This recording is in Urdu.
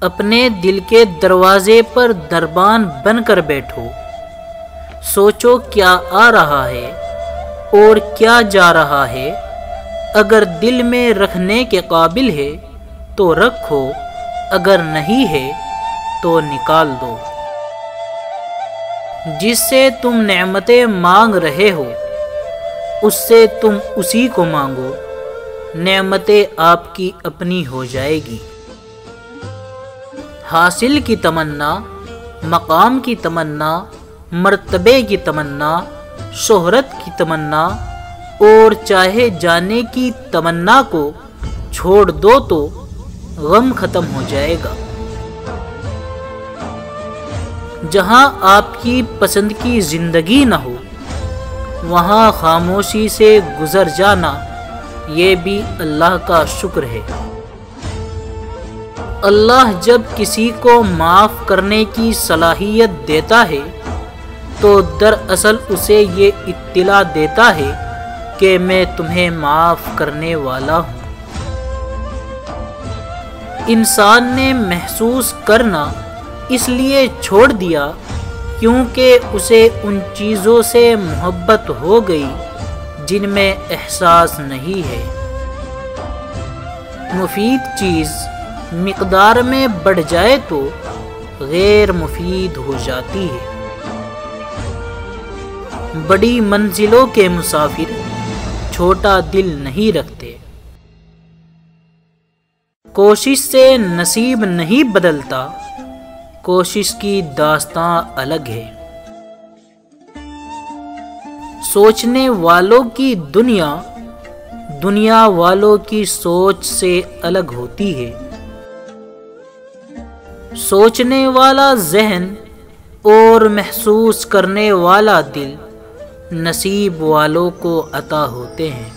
اپنے دل کے دروازے پر دربان بن کر بیٹھو، سوچو کیا آ رہا ہے اور کیا جا رہا ہے، اگر دل میں رکھنے کے قابل ہے تو رکھو، اگر نہیں ہے تو نکال دو۔ جس سے تم نعمتیں مانگ رہے ہو اس سے تم اسی کو مانگو، نعمتیں آپ کی اپنی ہو جائے گی۔ حاصل کی تمنا، مقام کی تمنا، مرتبے کی تمنا، شہرت کی تمنا اور چاہے جانے کی تمنا کو چھوڑ دو تو غم ختم ہو جائے گا۔ جہاں آپ کی پسند کی زندگی نہ ہو وہاں خاموشی سے گزر جانا یہ بھی اللہ کا شکر ہے۔ اللہ جب کسی کو معاف کرنے کی صلاحیت دیتا ہے تو دراصل اسے یہ اطلاع دیتا ہے کہ میں تمہیں معاف کرنے والا ہوں۔ انسان نے محسوس کرنا اس لیے چھوڑ دیا کیونکہ اسے ان چیزوں سے محبت ہو گئی جن میں احساس نہیں ہے۔ مفید چیز مقدار میں بڑھ جائے تو غیر مفید ہو جاتی ہے۔ بڑی منزلوں کے مسافر چھوٹا دل نہیں رکھتے۔ کوشش سے نصیب نہیں بدلتا، کوشش کی داستاں الگ ہے۔ سوچنے والوں کی دنیا دنیا والوں کی سوچ سے الگ ہوتی ہے۔ سوچنے والا ذہن اور محسوس کرنے والا دل نصیب والوں کو عطا ہوتے ہیں۔